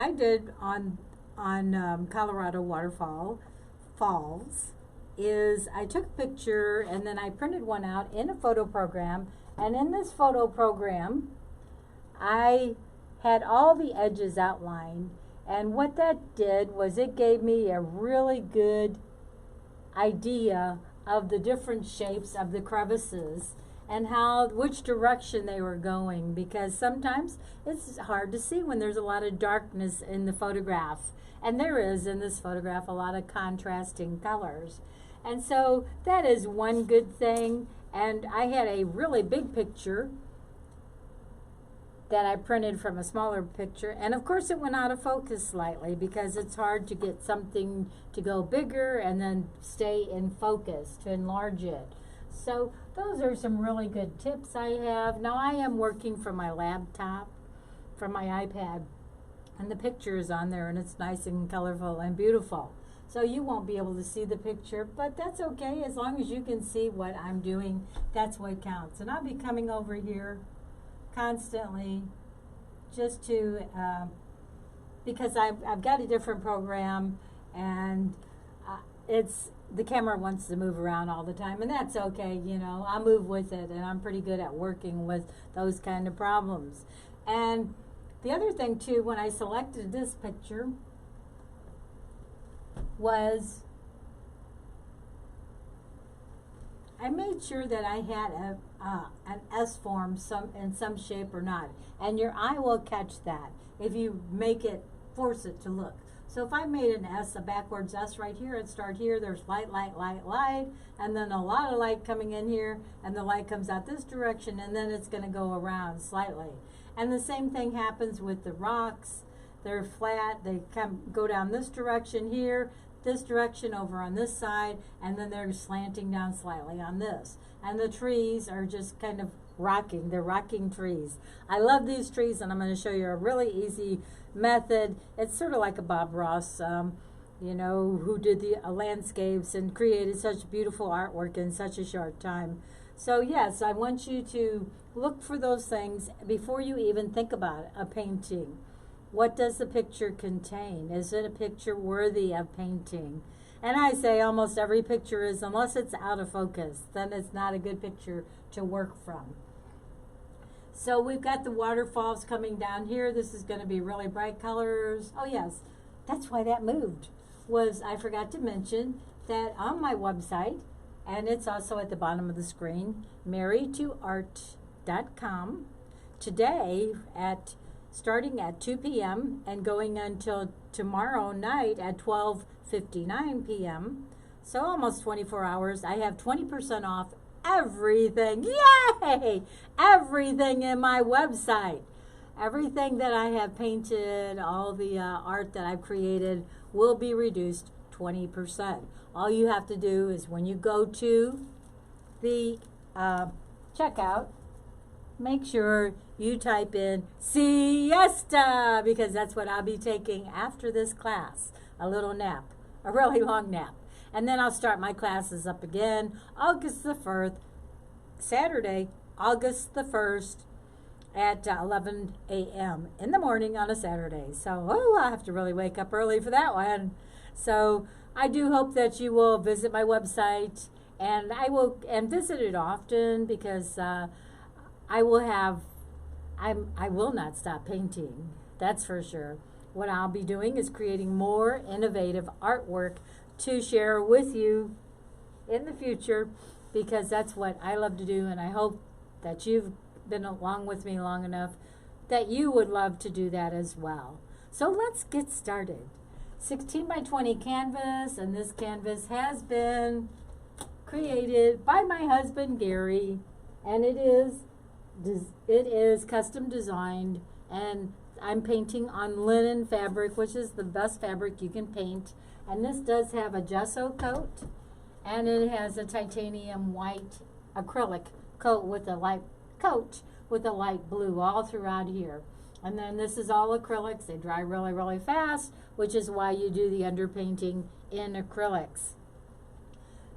I did on Colorado falls is I took a picture and then I printed one out in a photo program, and in this photo program I had all the edges outlined, and what that did was it gave me a really good idea of the different shapes of the crevices and how which direction they were going, because sometimes it's hard to see when there's a lot of darkness in the photograph, and there is in this photograph a lot of contrasting colors. And so that is one good thing. And I had a really big picture that I printed from a smaller picture, and of course it went out of focus slightly because it's hard to get something to go bigger and then stay in focus to enlarge it. So those are some really good tips I have. Now I am working from my laptop, from my iPad, and the picture is on there and it's nice and colorful and beautiful. So you won't be able to see the picture, but that's okay. As long as you can see what I'm doing, that's what counts. And I'll be coming over here constantly just to because I've got a different program, and it's the camera wants to move around all the time, and that's okay. You know, I move with it, and I'm pretty good at working with those kind of problems. And the other thing too, when I selected this picture, was I made sure that I had an S form in some shape or not, and your eye will catch that if you make it, force it to look. So if I made an S, a backwards S right here, and start here, there's light, light, light, light, and then a lot of light coming in here, and the light comes out this direction, and then it's going to go around slightly. And the same thing happens with the rocks. They're flat, they go down this direction here, this direction over on this side, and then they're slanting down slightly on this. And the trees are just kind of rocking. They're rocking trees. I love these trees, and I'm going to show you a really easy method. It's sort of like a Bob Ross, you know, who did the landscapes and created such beautiful artwork in such a short time. So yes, I want you to look for those things before you even think about a painting. What does the picture contain? Is it a picture worthy of painting? And I say almost every picture is, unless it's out of focus, then it's not a good picture to work from. So we've got the waterfalls coming down here. This is going to be really bright colors. Oh yes, that's why that moved. I forgot to mention that on my website, and it's also at the bottom of the screen, marriedtoart.com, today starting at 2 p.m. and going until tomorrow night at 12:59 p.m., so almost 24 hours, I have 20% off everything. Yay! Everything in my website. Everything that I have painted, all the art that I've created will be reduced 20%. All you have to do is when you go to the checkout, make sure you type in siesta, because that's what I'll be taking after this class, a little nap, a really long nap. And then I'll start my classes up again August the 1st, Saturday, August the 1st at 11 a.m. in the morning on a Saturday. So, I have to really wake up early for that one. So I do hope that you will visit my website, and I will visit it often, because I will not stop painting. That's for sure. What I'll be doing is creating more innovative artwork to share with you in the future, because that's what I love to do, and I hope that you've been along with me long enough that you would love to do that as well. So let's get started. 16 by 20 canvas, and this canvas has been created by my husband Gary, and it is custom designed, and I'm painting on linen fabric, which is the best fabric you can paint. And this does have a gesso coat, and it has a titanium white acrylic coat with a light blue all throughout here. And then this is all acrylics. They dry really, really fast, which is why you do the underpainting in acrylics.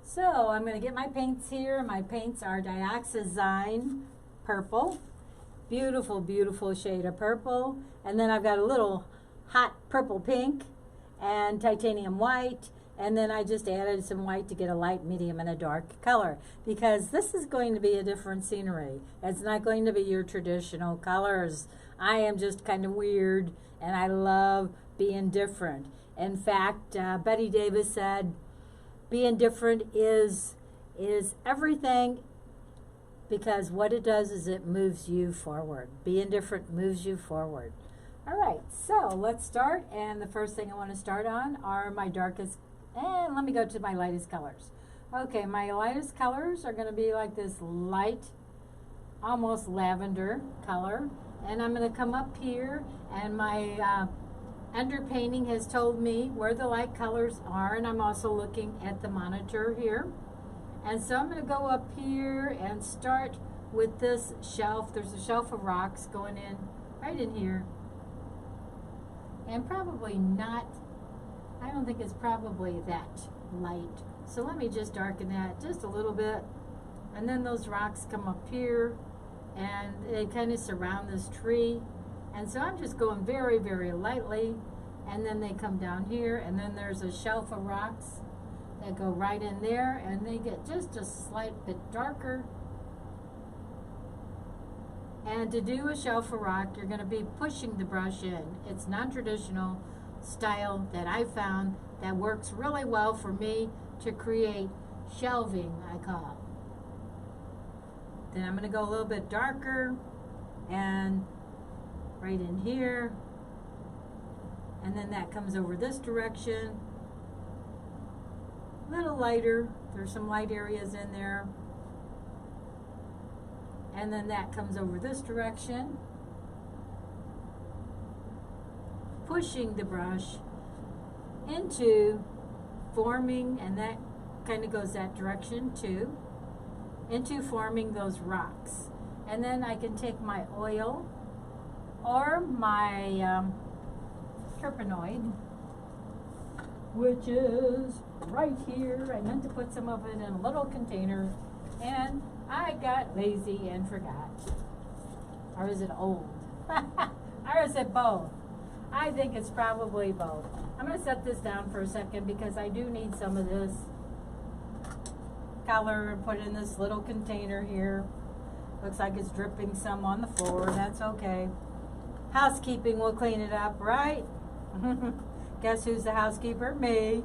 So I'm going to get my paints here. My paints are dioxazine purple. Beautiful, beautiful shade of purple. And then I've got a little hot purple pink and titanium white, and then I just added some white to get a light, medium, and a dark color, because this is going to be a different scenery. It's not going to be your traditional colors. I am just kind of weird, and I love being different. In fact, Betty Davis said, being different is everything, because what it does is it moves you forward. Being different moves you forward. All right, so let's start, and the first thing I want to start on are my darkest, and let me go to my lightest colors. Okay, my lightest colors are going to be like this light, almost lavender color, and I'm going to come up here, and my underpainting has told me where the light colors are, and I'm also looking at the monitor here. And so I'm going to go up here and start with this shelf. There's a shelf of rocks going in right in here. And probably not, I don't think it's probably that light. So let me just darken that just a little bit. And then those rocks come up here, and they kind of surround this tree. And so I'm just going very, very lightly. And then they come down here, and then there's a shelf of rocks that go right in there, and they get just a slight bit darker. And to do a shelf of rock, you're going to be pushing the brush in. It's non-traditional style that I found that works really well for me to create shelving, I call. Then I'm going to go a little bit darker, and right in here, and then that comes over this direction. A little lighter, there's some light areas in there. And then that comes over this direction. Pushing the brush into forming, and that kind of goes that direction too, into forming those rocks. And then I can take my oil or my terpenoid, which is right here. I meant to put some of it in a little container, and I got lazy and forgot. Or is it old? Or is it both? I think it's probably both. I'm going to set this down for a second because I do need some of this color and put it in this little container here. Looks like it's dripping some on the floor. That's okay. Housekeeping will clean it up, right? Guess who's the housekeeper? Me.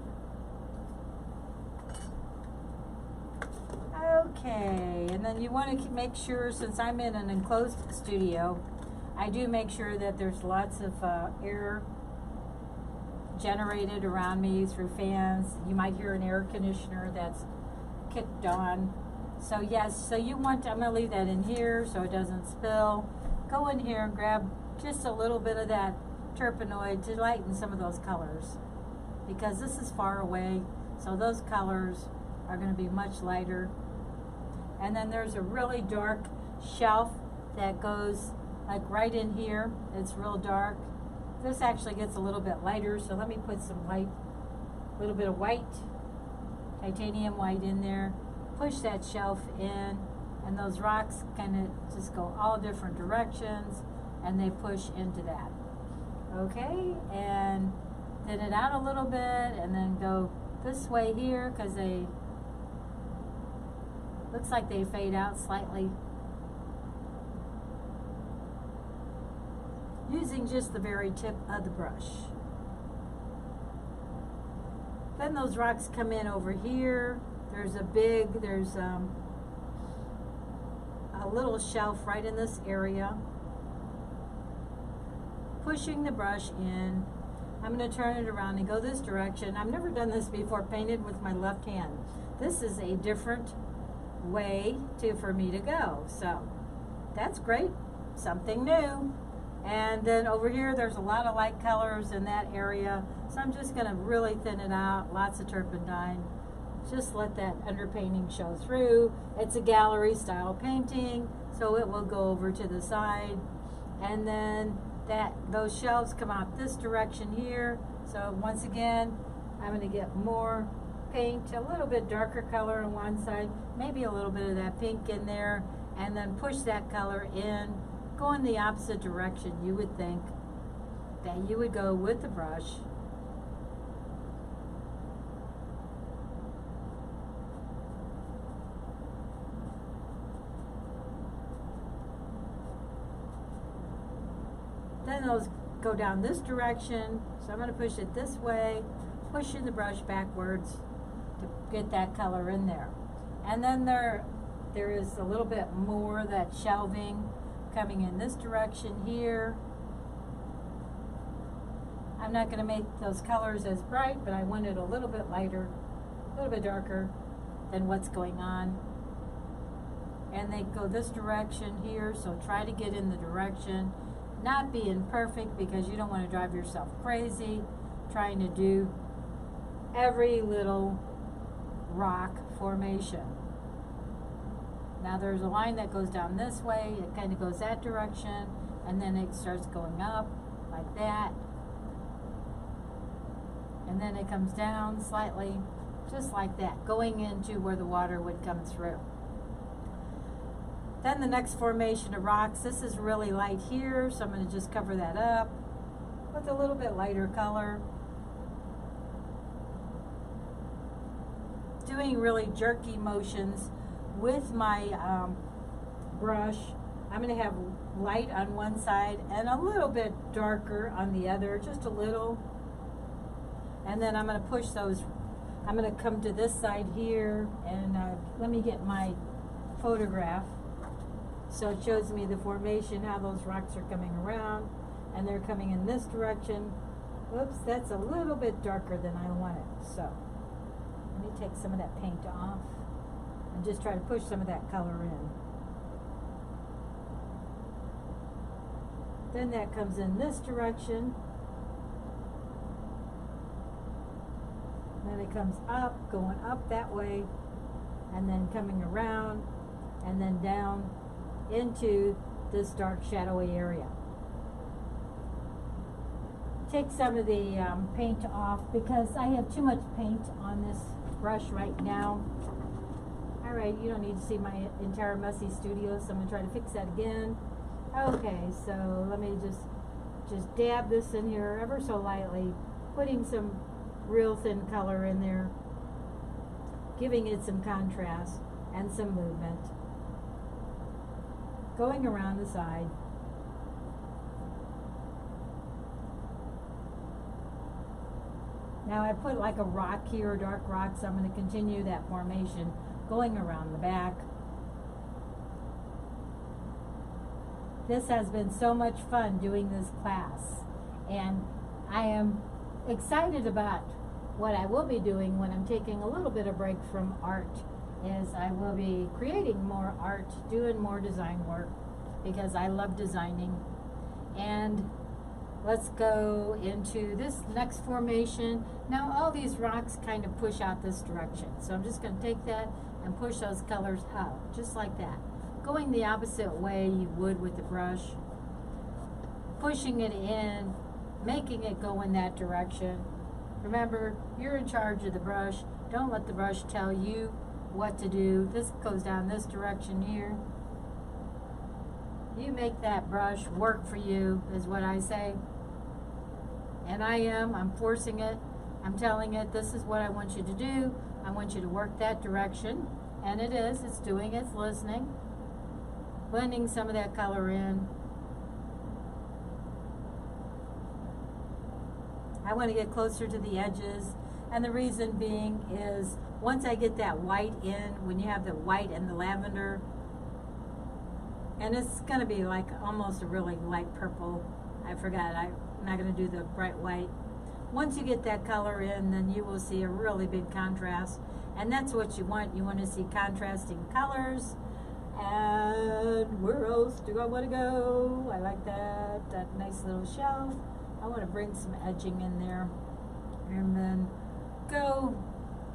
Okay, and then you want to make sure, since I'm in an enclosed studio, I do make sure that there's lots of air generated around me through fans. You might hear an air conditioner that's kicked on. So yes, so you want to, I'm going to leave that in here so it doesn't spill. Go in here and grab just a little bit of that terpenoid to lighten some of those colors, because this is far away, so those colors are going to be much lighter. And then there's a really dark shelf that goes like right in here. It's real dark. This actually gets a little bit lighter, so let me put some white, a little bit of white, titanium white in there. Push that shelf in, and those rocks kind of just go all different directions, and they push into that. Okay, and thin it out a little bit, and then go this way here, because they looks like they fade out slightly. Using just the very tip of the brush. Then those rocks come in over here. There's a little shelf right in this area. Pushing the brush in. I'm going to turn it around and go this direction. I've never done this before, painted with my left hand. This is a different way for me to go. So that's great. Something new. And then over here, there's a lot of light colors in that area. So I'm just going to really thin it out. Lots of turpentine. Just let that underpainting show through. It's a gallery style painting, so it will go over to the side. And then those shelves come out this direction here. So once again, I'm going to get more paint, a little bit darker color on one side, maybe a little bit of that pink in there, and then push that color in, go in the opposite direction, you would think. that you would go with the brush. Then those go down this direction, so I'm going to push it this way, pushing the brush backwards to get that color in there. And then there is a little bit more of that shelving coming in this direction here. I'm not going to make those colors as bright, but I want it a little bit lighter, a little bit darker than what's going on. And they go this direction here, so try to get in the direction. Not being perfect because you don't want to drive yourself crazy trying to do every little rock formation. Now there's a line that goes down this way, it kind of goes that direction, and then it starts going up like that. And then it comes down slightly, just like that, going into where the water would come through. Then the next formation of rocks, this is really light here, so I'm going to just cover that up with a little bit lighter color. Doing really jerky motions with my brush. I'm going to have light on one side and a little bit darker on the other, just a little. And then I'm going to push those. I'm going to come to this side here, and let me get my photograph. So it shows me the formation, how those rocks are coming around, and they're coming in this direction. Oops, that's a little bit darker than I want it. So let me take some of that paint off and just try to push some of that color in. Then that comes in this direction. Then it comes up, going up that way, and then coming around, and then down into this dark shadowy area. Take some of the paint off because I have too much paint on this brush right now. Alright, you don't need to see my entire messy studio, so I'm going to try to fix that again. Okay, so let me just dab this in here ever so lightly, putting some real thin color in there, giving it some contrast and some movement. Going around the side. Now I put like a rock here, a dark rock, so I'm going to continue that formation going around the back. This has been so much fun doing this class, and I am excited about what I will be doing when I'm taking a little bit of break from art. Is I will be creating more art, doing more design work, because I love designing. And let's go into this next formation. Now all these rocks kind of push out this direction, so I'm just going to take that and push those colors out, just like that. Going the opposite way you would with the brush. Pushing it in, making it go in that direction. Remember, you're in charge of the brush. Don't let the brush tell you what to do. This goes down this direction here. You make that brush work for you, is what I say. And I'm forcing it. I'm telling it, this is what I want you to do. I want you to work that direction. And it is, it's doing, it's listening. Blending some of that color in. I want to get closer to the edges. And the reason being is, once I get that white in, when you have the white and the lavender, and it's going to be like almost a really light purple. I forgot, I'm not going to do the bright white. Once you get that color in, then you will see a really big contrast. And that's what you want. You want to see contrasting colors. And where else do I want to go? I like that nice little shelf. I want to bring some edging in there. And then go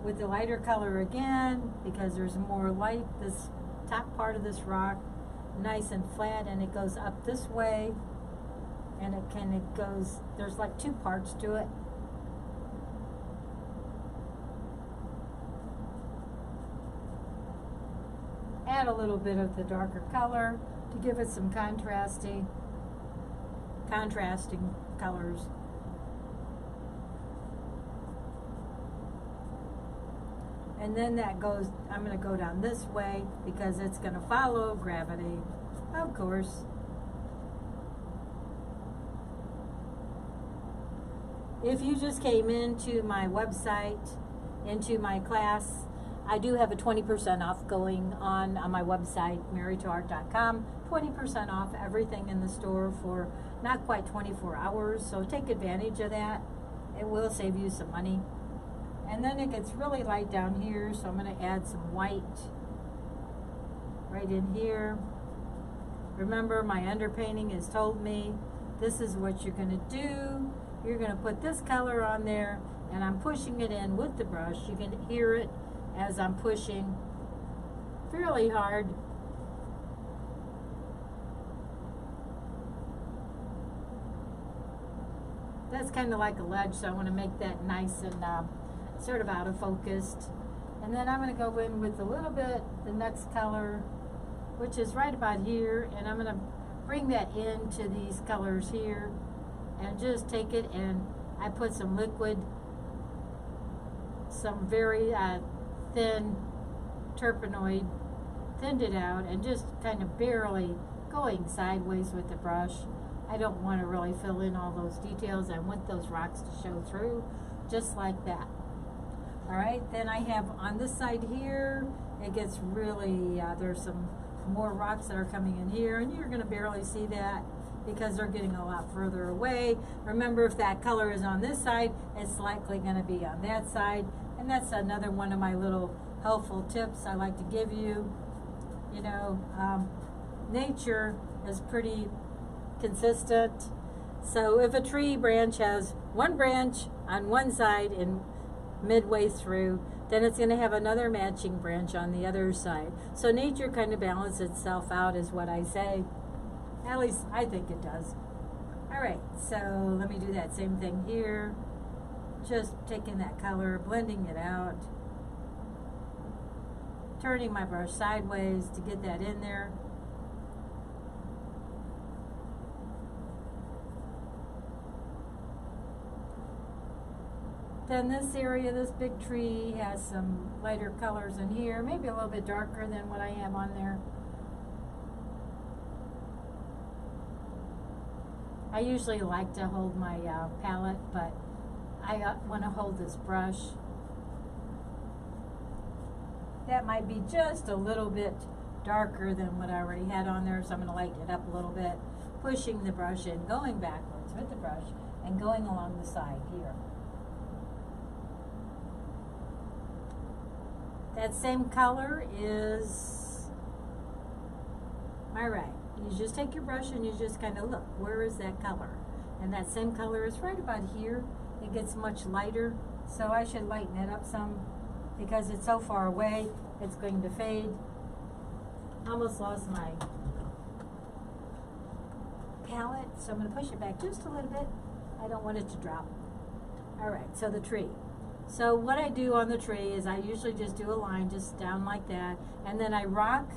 with the lighter color again, because there's more light. This top part of this rock, nice and flat, and it goes up this way, and it kind of goes, there's like two parts to it. Add a little bit of the darker color to give it some contrasting colors. And then that goes, I'm going to go down this way because it's going to follow gravity, of course. If you just came into my website, into my class, I do have a 20% off going on my website, marytoart.com. 20% off everything in the store for not quite 24 hours, so take advantage of that. It will save you some money. And then it gets really light down here, so I'm going to add some white right in here. Remember, my underpainting has told me this is what you're going to do. You're going to put this color on there, and I'm pushing it in with the brush. You can hear it as I'm pushing fairly hard. That's kind of like a ledge, so I want to make that nice and sort of out of focus. And then I'm going to go in with a little bit the next color, which is right about here, and I'm going to bring that into these colors here and just take it, and I put some liquid, some very thin turpenoid, thinned it out, and just kind of barely going sideways with the brush. I don't want to really fill in all those details. I want those rocks to show through, just like that. All right, then I have on this side here, it gets really, there's some more rocks that are coming in here, and you're going to barely see that because they're getting a lot further away. Remember, if that color is on this side, it's likely going to be on that side, and that's another one of my little helpful tips I like to give you. You know, nature is pretty consistent. So if a tree branch has one branch on one side and midway through, then it's going to have another matching branch on the other side. So nature kind of balances itself out, is what I say. At least I think it does. All right, so let me do that same thing here. Just taking that color, blending it out, turning my brush sideways to get that in there. Then this area, this big tree, has some lighter colors in here, maybe a little bit darker than what I have on there. I usually like to hold my palette, but I want to hold this brush. That might be just a little bit darker than what I already had on there, so I'm going to lighten it up a little bit, pushing the brush in, going backwards with the brush, and going along the side here. That same color is my right. You just take your brush and you just kind of look, where is that color? And that same color is right about here. It gets much lighter, so I should lighten it up some because it's so far away, it's going to fade. I almost lost my palette, so I'm going to push it back just a little bit. I don't want it to drop. All right, so the tree. So what I do on the tree is I usually just do a line just down like that, and then I rock.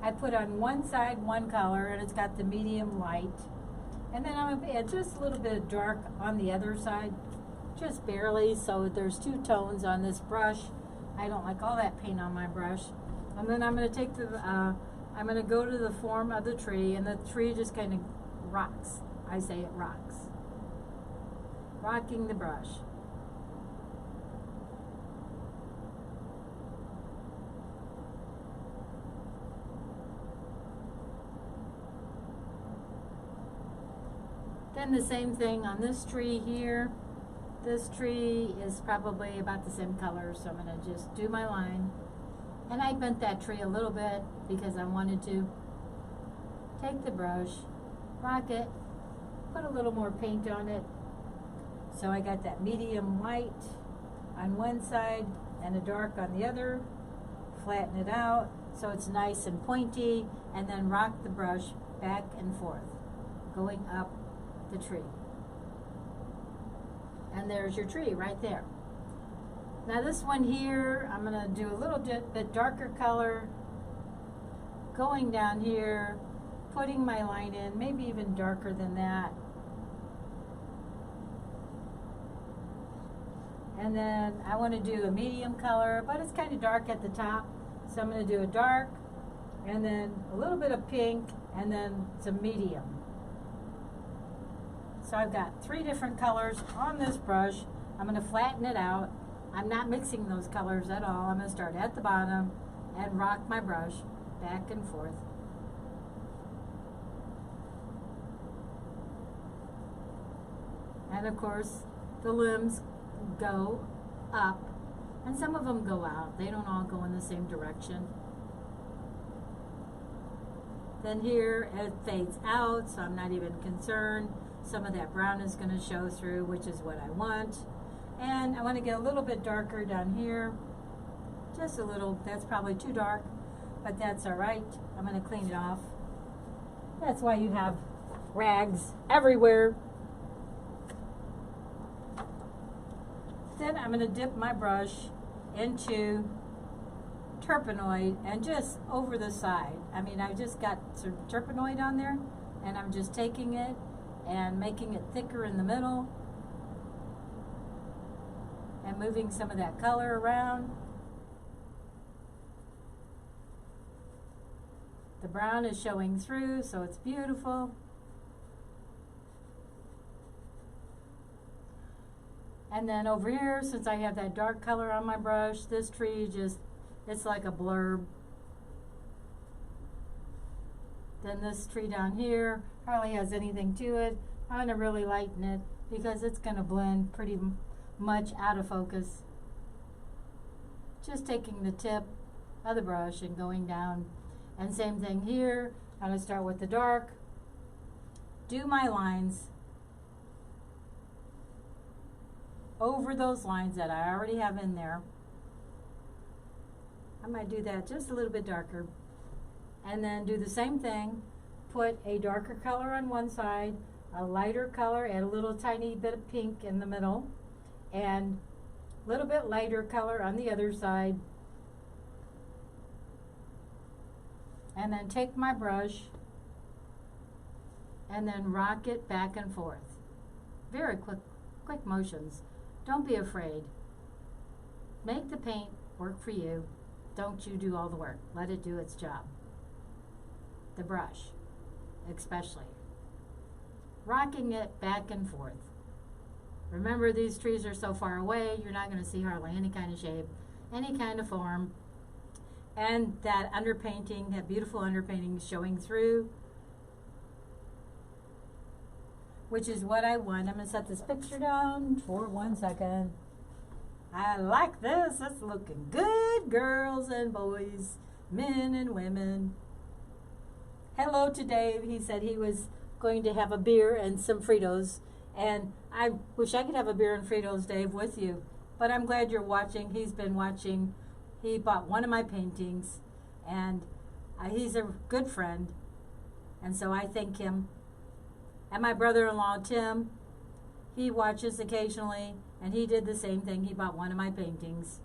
I put on one side one color, and it's got the medium light, and then I'm going to add just a little bit of dark on the other side, just barely, so there's two tones on this brush. I don't like all that paint on my brush. And then I'm going to take the, I'm going to go to the form of the tree, and the tree just kind of rocks. I say it rocks. Rocking the brush. Then the same thing on this tree here. This tree is probably about the same color, so I'm going to just do my line. And I bent that tree a little bit because I wanted to. Take the brush, rock it, put a little more paint on it. So I got that medium light on one side and a dark on the other. Flatten it out so it's nice and pointy, and then rock the brush back and forth, going up the tree. And there's your tree right there. Now this one here, I'm going to do a little bit darker color, going down here, putting my line in, maybe even darker than that. And then I want to do a medium color, but it's kind of dark at the top. So I'm going to do a dark, and then a little bit of pink, and then some medium. So I've got 3 different colors on this brush. I'm going to flatten it out. I'm not mixing those colors at all. I'm going to start at the bottom and rock my brush back and forth. And of course, the limbs go up, and some of them go out. They don't all go in the same direction. Then here it fades out, so I'm not even concerned. Some of that brown is going to show through, which is what I want. And I want to get a little bit darker down here. Just a little. That's probably too dark, but that's all right. I'm going to clean it off. That's why you have rags everywhere. Then I'm going to dip my brush into turpenoid and just over the side. I mean, I just got some turpenoid on there, and I'm just taking it and making it thicker in the middle and moving some of that color around. The brown is showing through, so it's beautiful. And then over here, since I have that dark color on my brush, this tree just, it's like a blurb. Then this tree down here hardly has anything to it. I'm going to really lighten it because it's going to blend pretty much out of focus. Just taking the tip of the brush and going down. And same thing here. I'm going to start with the dark, do my lines over those lines that I already have in there. I might do that just a little bit darker. And then do the same thing. Put a darker color on one side, a lighter color, add a little tiny bit of pink in the middle, and a little bit lighter color on the other side. And then take my brush and then rock it back and forth. Very quick motions. Don't be afraid. Make the paint work for you. Don't you do all the work. Let it do its job. The brush, especially. Rocking it back and forth. Remember, these trees are so far away, you're not going to see hardly any kind of shape, any kind of form. And that underpainting, that beautiful underpainting showing through, which is what I want. I'm going to set this picture down for 1 second. I like this. It's looking good, girls and boys, men and women. Hello to Dave. He said he was going to have a beer and some Fritos. And I wish I could have a beer and Fritos, Dave, with you. But I'm glad you're watching. He's been watching. He bought one of my paintings. And he's a good friend. And so I thank him. And my brother-in-law, Tim, he watches occasionally. And he did the same thing. He bought one of my paintings.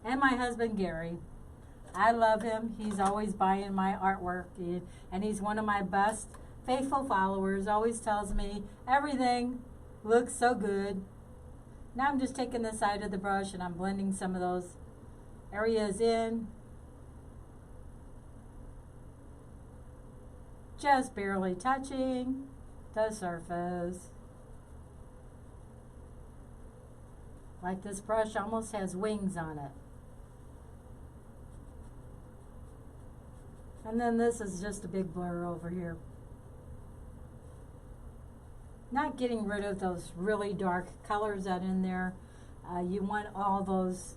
And my husband, Gary. I love him. He's always buying my artwork. And he's one of my best faithful followers. Always tells me everything looks so good. Now I'm just taking the side of the brush and I'm blending some of those areas in. Just barely touching the surface. Like this brush almost has wings on it. And then this is just a big blur over here. Not getting rid of those really dark colors that are in there. You want all those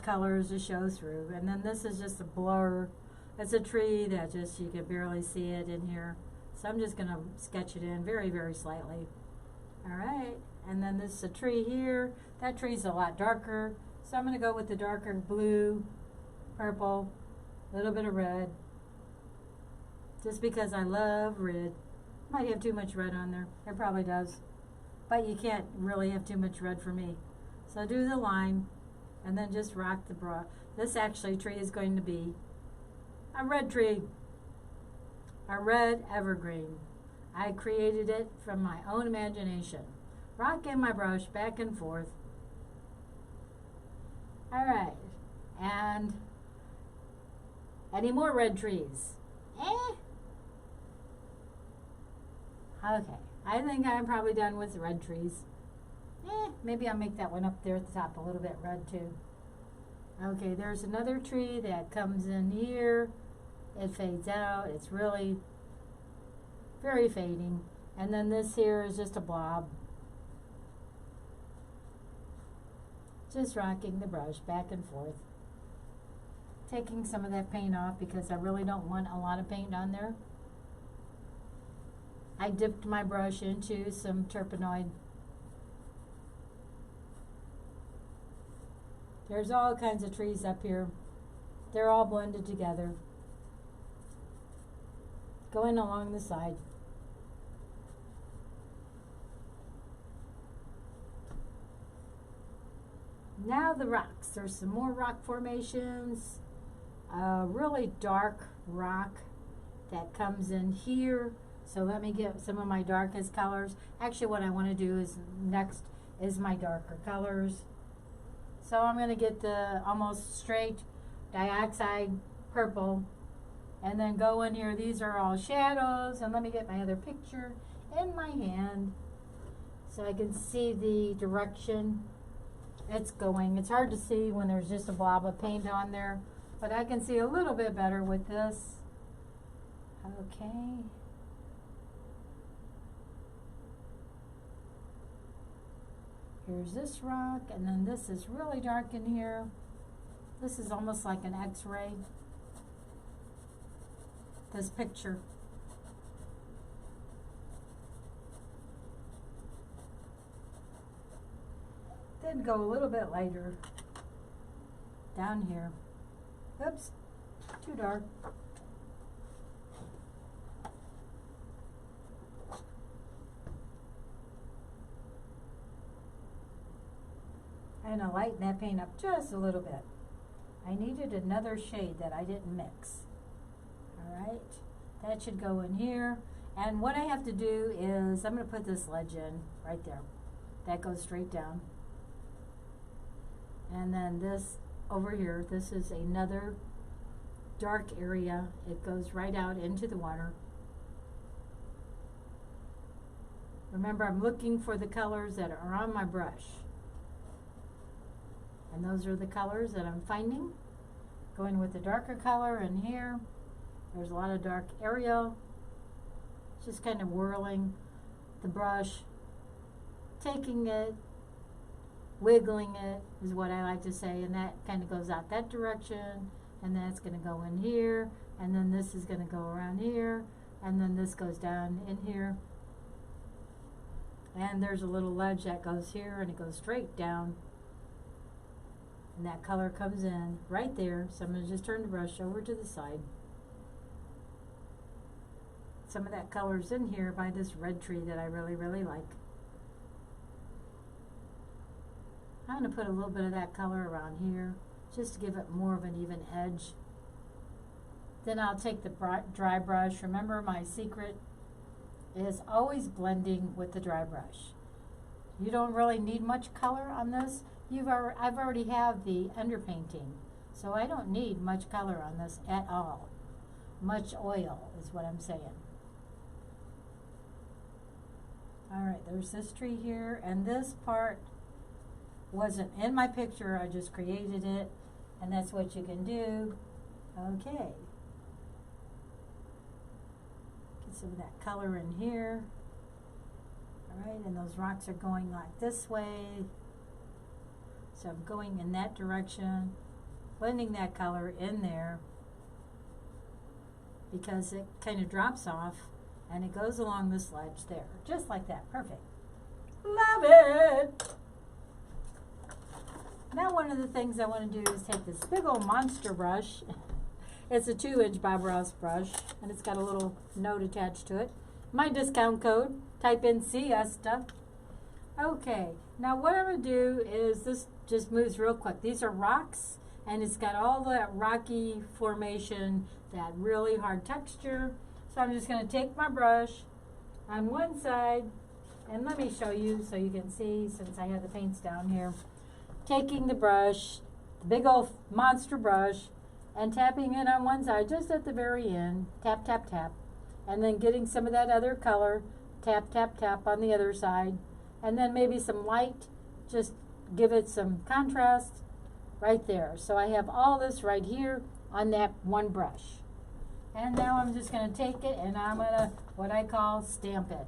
colors to show through. And then this is just a blur. It's a tree that just, you can barely see it in here. So I'm just gonna sketch it in very, very slightly. All right, and then this is a tree here. That tree's a lot darker. So I'm gonna go with the darker blue, purple, a little bit of red, just because I love red. Might have too much red on there. It probably does. But you can't really have too much red for me. So do the line, and then just rock the brush. This actually tree is going to be a red tree, a red evergreen. I created it from my own imagination. rocking my brush back and forth. All right, and any more red trees? Okay, I think I'm probably done with red trees. Maybe I'll make that one up there at the top a little bit red too. Okay, there's another tree that comes in here. It fades out. It's really very fading. And then this here is just a blob. Just rocking the brush back and forth. Taking some of that paint off because I really don't want a lot of paint on there. I dipped my brush into some turpenoid. There's all kinds of trees up here. They're all blended together. Going along the side. Now the rocks. There's some more rock formations. A really dark rock that comes in here. So let me get some of my darkest colors. Actually, what I want to do is next is my darker colors. So I'm going to get the almost straight dioxide purple and then go in here. These are all shadows, and let me get my other picture in my hand so I can see the direction it's going. It's hard to see when there's just a blob of paint on there, but I can see a little bit better with this. Okay. Here's this rock, and then this is really dark in here. This is almost like an X-ray. This picture. Then go a little bit lighter down here. Oops, too dark. And I'll lighten that paint up just a little bit. I needed another shade that I didn't mix. Alright, that should go in here. And what I have to do is, I'm going to put this ledge in right there. That goes straight down. And then this over here, this is another dark area. It goes right out into the water. Remember, I'm looking for the colors that are on my brush. And those are the colors that I'm finding. Going with the darker color in here. There's a lot of dark area. Just kind of whirling the brush. Taking it, wiggling it is what I like to say. And that kind of goes out that direction. And then it's going to go in here. And then this is going to go around here. And then this goes down in here. And there's a little ledge that goes here and it goes straight down. And that color comes in right there. So I'm going to just turn the brush over to the side. Some of that color's in here by this red tree that I really, really like. I'm going to put a little bit of that color around here just to give it more of an even edge. Then I'll take the dry brush. Remember, my secret is always blending with the dry brush. You don't really need much color on this. I've already have the underpainting, so I don't need much color on this at all. Much oil is what I'm saying. Alright, there's this tree here, and this part wasn't in my picture, I just created it, and that's what you can do. Okay. Get some of that color in here. Alright, and those rocks are going like this way. So I'm going in that direction, blending that color in there because it kind of drops off and it goes along this ledge there, just like that. Perfect. Love it! Now one of the things I want to do is take this big old monster brush. It's a 2-inch Bob Ross brush and it's got a little note attached to it. My discount code, type in Siesta. Okay, now what I'm going to do is, this just moves real quick. These are rocks, and it's got all that rocky formation, that really hard texture. So I'm just going to take my brush on one side And let me show you so you can see, since I have the paints down here. Taking the brush, the big old monster brush, and tapping it on one side just at the very end. Tap, tap, tap. And then getting some of that other color. Tap, tap, tap on the other side. And then maybe some light. Just give it some contrast right there. So I have all this right here on that one brush. And now I'm just going to take it and I'm going to, what I call, stamp it.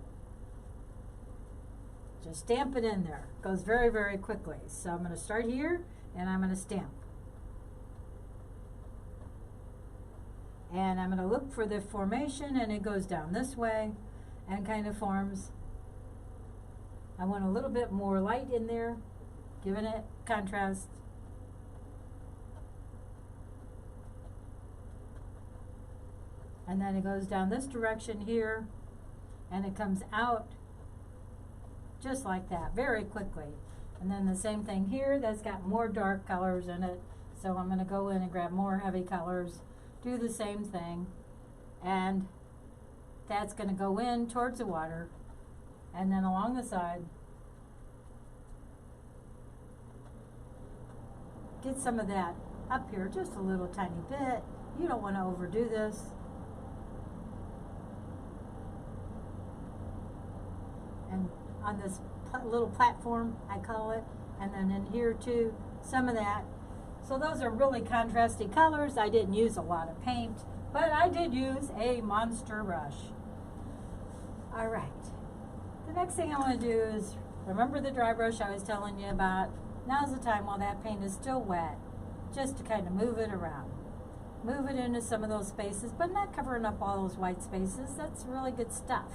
Just stamp it in there. It goes very, very quickly. So I'm going to start here and I'm going to stamp. And I'm going to look for the formation, and it goes down this way and kind of forms. I want a little bit more light in there, giving it contrast. And then it goes down this direction here, and it comes out just like that, very quickly. And then the same thing here, that's got more dark colors in it. So I'm going to go in and grab more heavy colors, do the same thing, and that's going to go in towards the water, and then along the side, get some of that up here, just a little tiny bit. You don't want to overdo this. And on this little platform, I call it, and then in here too, some of that. So those are really contrasty colors. I didn't use a lot of paint, but I did use a monster brush. All right. The next thing I want to do is, remember the dry brush I was telling you about? Now's the time while that paint is still wet, just to kind of move it around. Move it into some of those spaces, but not covering up all those white spaces. That's really good stuff.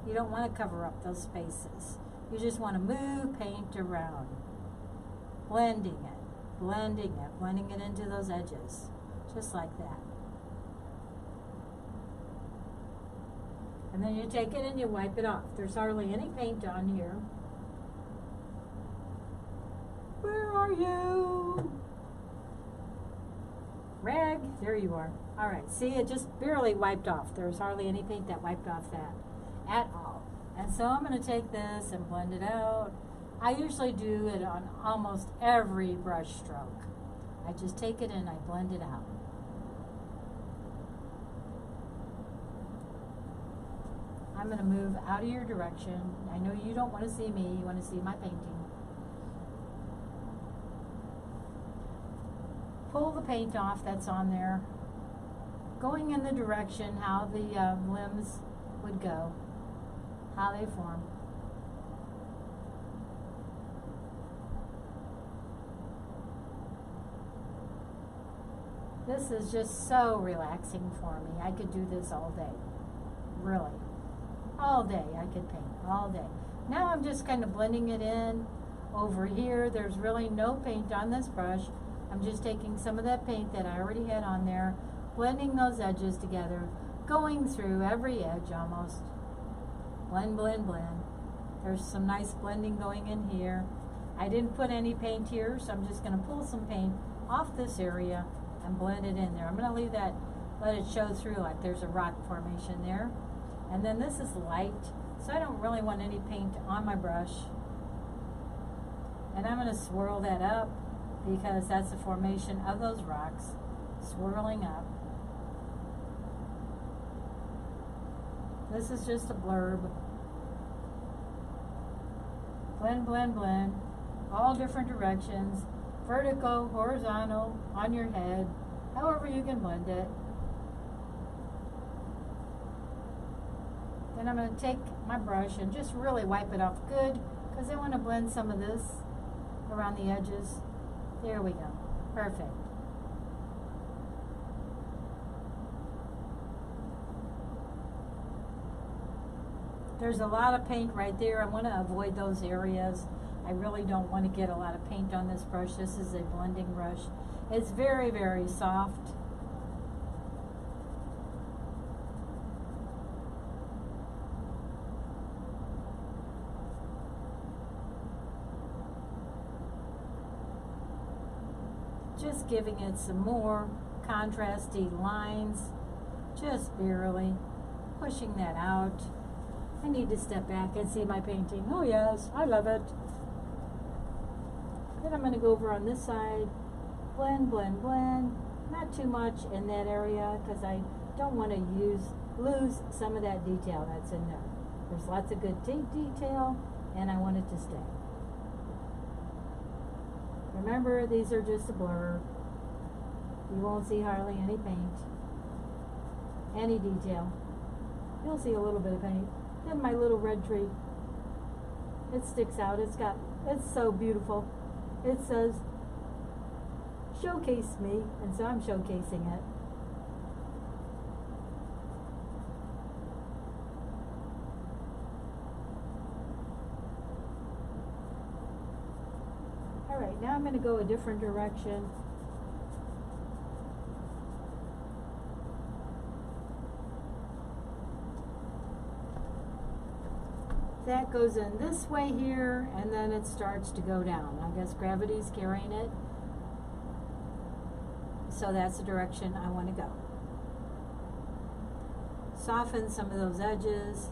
You don't want to cover up those spaces. You just want to move paint around, blending it into those edges, just like that. And then you take it and you wipe it off. There's hardly any paint on here. Where are you? Rag, there you are. All right, see, it just barely wiped off. There's hardly any paint that wiped off that at all. And so I'm going to take this and blend it out. I usually do it on almost every brush stroke. I just take it and I blend it out. I'm going to move out of your direction. I know you don't want to see me, you want to see my painting. Pull the paint off that's on there, going in the direction how the limbs would go, how they form. This is just so relaxing for me. I could do this all day, really. All day I could paint, all day. Now I'm just kind of blending it in. Over here, there's really no paint on this brush. I'm just taking some of that paint that I already had on there, blending those edges together, going through every edge almost. Blend, blend, blend. There's some nice blending going in here. I didn't put any paint here, so I'm just going to pull some paint off this area and blend it in there. I'm going to leave that, let it show through like there's a rock formation there. And then this is light, so I don't really want any paint on my brush. And I'm going to swirl that up because that's the formation of those rocks, swirling up. This is just a blurb. Blend, blend, blend. All different directions. Vertical, horizontal, on your head. However you can blend it. Then I'm going to take my brush and just really wipe it off good because I want to blend some of this around the edges. There we go. Perfect. There's a lot of paint right there. I want to avoid those areas. I really don't want to get a lot of paint on this brush. This is a blending brush. It's very, very soft. Just giving it some more contrasty lines, just barely pushing that out. I need to step back and see my painting. Oh yes, I love it. Then I'm going to go over on this side, blend, blend, blend. Not too much in that area because I don't want to lose some of that detail that's in there. There's lots of good detail and I want it to stay. Remember, these are just a blur. You won't see hardly any paint, any detail. You'll see a little bit of paint. Then my little red tree, it sticks out. It's so beautiful. It says, showcase me, and so I'm showcasing it. All right, now I'm going to go a different direction. That goes in this way here, and then it starts to go down. I guess gravity's carrying it. So that's the direction I want to go. Soften some of those edges.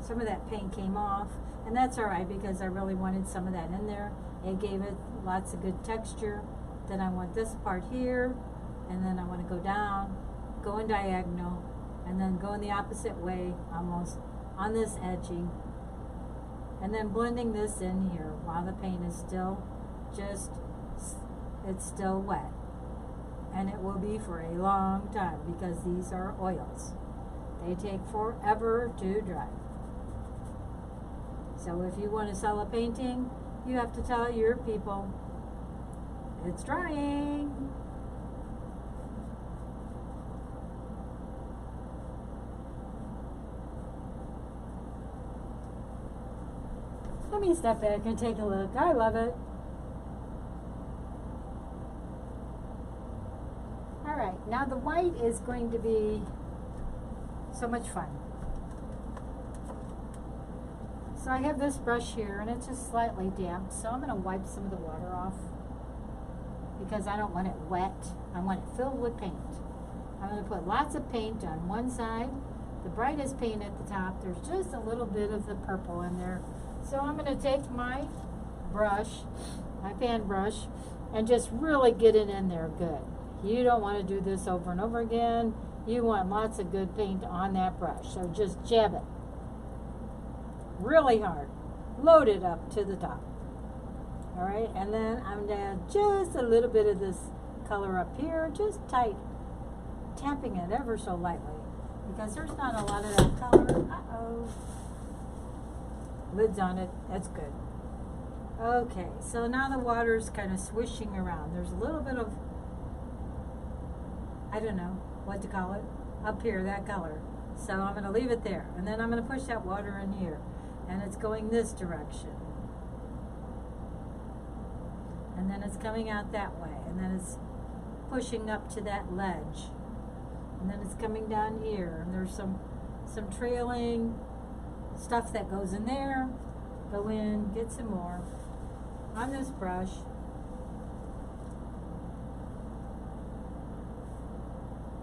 Some of that paint came off, and that's all right because I really wanted some of that in there. It gave it lots of good texture. Then I want this part here, and then I want to go down, go in diagonal, and then go in the opposite way, almost on this edging. And then blending this in here while the paint is still it's still wet. And it will be for a long time because these are oils. They take forever to dry. So if you want to sell a painting, you have to tell your people, it's drying. Let me step back and take a look. I love it. All right, now the white is going to be so much fun. So I have this brush here, and it's just slightly damp, so I'm going to wipe some of the water off because I don't want it wet. I want it filled with paint. I'm going to put lots of paint on one side, the brightest paint at the top. There's just a little bit of the purple in there. So I'm going to take my brush, my fan brush, and just really get it in there good. You don't want to do this over and over again. You want lots of good paint on that brush. So just jab it really hard. Load it up to the top. All right, and then I'm going to add just a little bit of this color up here, just tight, tapping it ever so lightly because there's not a lot of that color. Uh-oh. Lids on it, that's good. Okay, so now the water's kind of swishing around. There's a little bit of, I don't know what to call it, up here, that color. So I'm going to leave it there. And then I'm going to push that water in here. And it's going this direction. And then it's coming out that way. And then it's pushing up to that ledge. And then it's coming down here. And there's some trailing stuff that goes in there. Go in, get some more on this brush.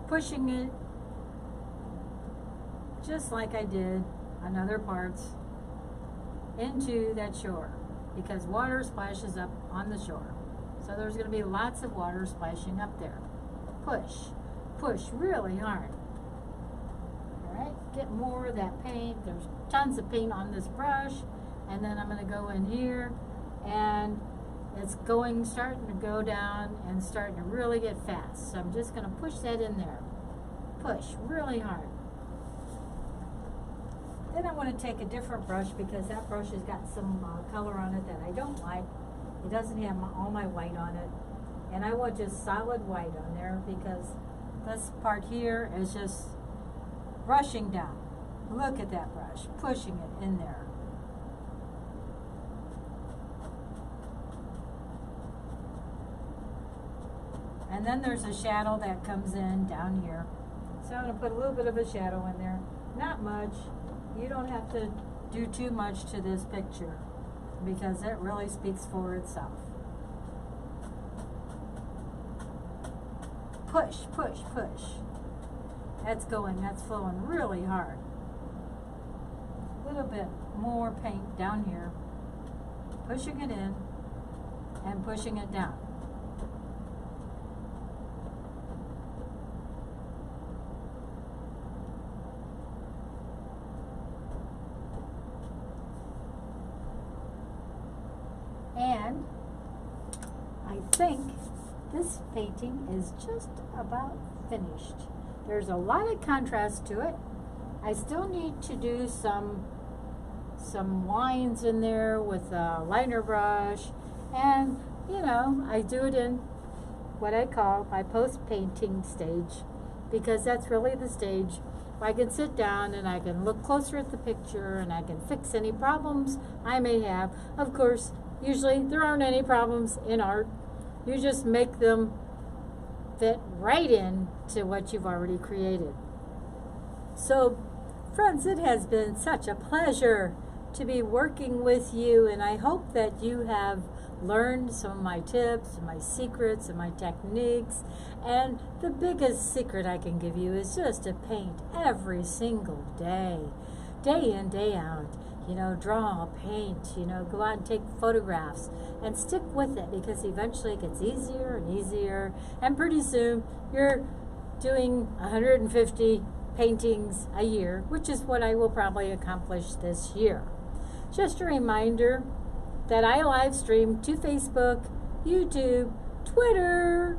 Pushing it just like I did on other parts into that shore because water splashes up on the shore. So there's going to be lots of water splashing up there. Push, push really hard. Alright, get more of that paint. There's tons of paint on this brush. And then I'm going to go in here and it's starting to go down and starting to really get fast. So I'm just going to push that in there. Push really hard. Then I want to take a different brush because that brush has got some color on it that I don't like. It doesn't have all my white on it. And I want just solid white on there because this part here is just rushing down. Look at that brush, pushing it in there. And then there's a shadow that comes in down here. So I'm going to put a little bit of a shadow in there. Not much. You don't have to do too much to this picture because it really speaks for itself. push, push, push. That's flowing really hard. A little bit more paint down here. Pushing it in and pushing it down. And I think this painting is just about finished. There's a lot of contrast to it. I still need to do some lines in there with a liner brush, and you know, I do it in what I call my post-painting stage, because that's really the stage where I can sit down and I can look closer at the picture and I can fix any problems I may have. Of course, usually there aren't any problems in art. You just make them fit right in to what you've already created. So, friends, it has been such a pleasure to be working with you, and I hope that you have learned some of my tips and my secrets and my techniques. And the biggest secret I can give you is just to paint every single day, day in, day out. You know, draw, paint, you know, go out and take photographs and stick with it, because eventually it gets easier and easier, and pretty soon you're doing 150 paintings a year, which is what I will probably accomplish this year. Just a reminder that I live stream to Facebook, YouTube, Twitter,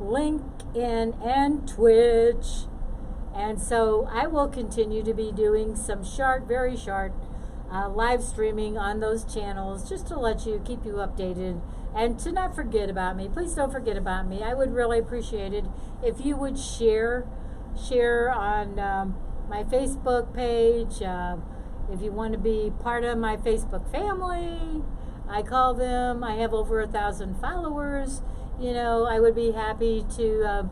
LinkedIn, and Twitch. And so I will continue to be doing some very short live streaming on those channels, just to let you, keep you updated, and to not forget about me. Please don't forget about me. I would really appreciate it if you would share on my Facebook page. If you want to be part of my Facebook family, I call them. I have over 1,000 followers. You know, I would be happy to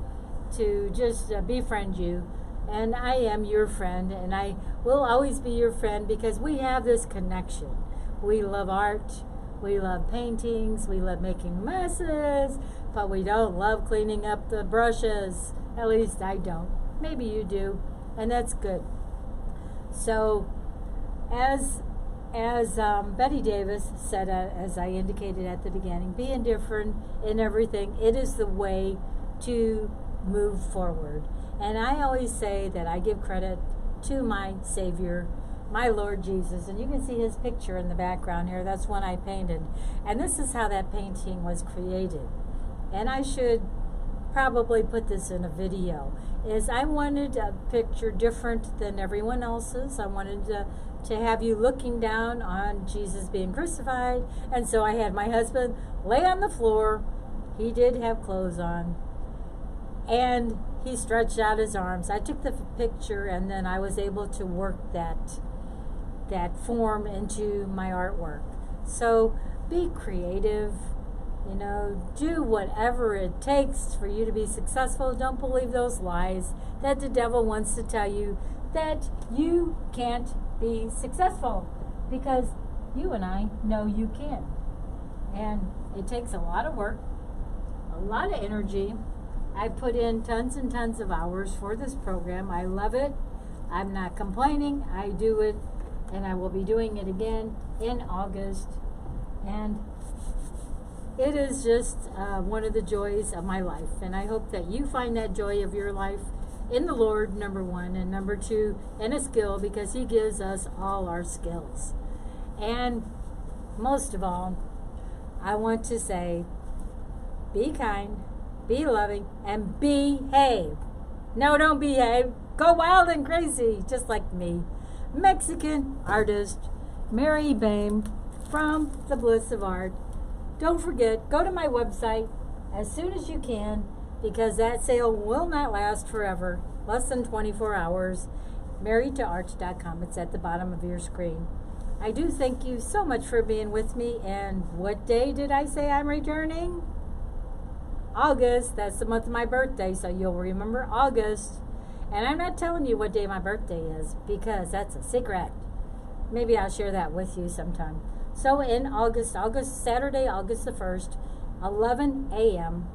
just befriend you. And I am your friend, and I will always be your friend, because we have this connection. We love art, we love paintings, we love making messes, but we don't love cleaning up the brushes. At least I don't. Maybe you do, and that's good. So, as Betty Davis said, as I indicated at the beginning, be indifferent in everything. It is the way to move forward. And I always say that I give credit to my Savior, my Lord Jesus. And you can see his picture in the background here. That's one I painted. And this is how that painting was created. And I should probably put this in a video. I wanted a picture different than everyone else's. I wanted to have you looking down on Jesus being crucified. And so I had my husband lay on the floor. He did have clothes on. And he stretched out his arms. I took the picture, and then I was able to work that form into my artwork. So be creative, you know, do whatever it takes for you to be successful. Don't believe those lies that the devil wants to tell you that you can't be successful, because you and I know you can. And it takes a lot of work, a lot of energy. I put in tons and tons of hours for this program. I love it. I'm not complaining. I do it, and I will be doing it again in August. And it is just one of the joys of my life. And I hope that you find that joy of your life in the Lord, number one, and number two, in a skill, because he gives us all our skills. And most of all, I want to say, be kind, be loving, and behave. No, don't behave. Go wild and crazy, just like me. Mexican artist Mary Boehme from the Bliss of Art. Don't forget, go to my website as soon as you can, because that sale will not last forever. Less than 24 hours. MaryToArt.com. It's at the bottom of your screen. I do thank you so much for being with me. And what day did I say I'm returning? August. That's the month of my birthday, so you'll remember August. And I'm not telling you what day my birthday is, because that's a secret. Maybe I'll share that with you sometime. So in Saturday, August the 1st, 11 a.m.,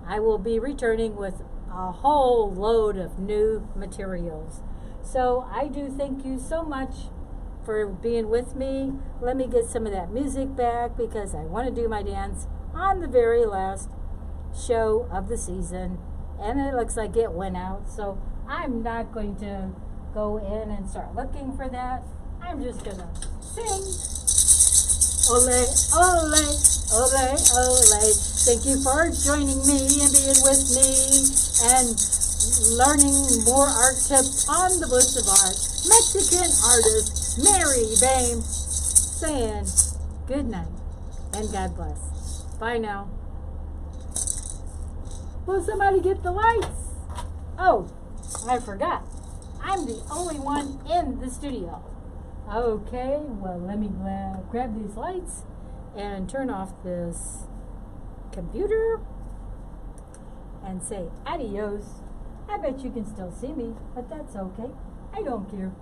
I will be returning with a whole load of new materials. So I do thank you so much for being with me. Let me get some of that music back because I want to do my dance on the very last show of the season. And it looks like it went out. So I'm not going to go in and start looking for that. I'm just going to sing. Ole, ole, ole, ole. Thank you for joining me and being with me and learning more art tips on the Bliss of Art. Mexican artist Mary Boehme saying good night and God bless. Bye now. Will somebody get the lights? Oh, I forgot. I'm the only one in the studio. Okay, well, let me grab these lights and turn off this computer and say adios. I bet you can still see me, but that's okay. I don't care.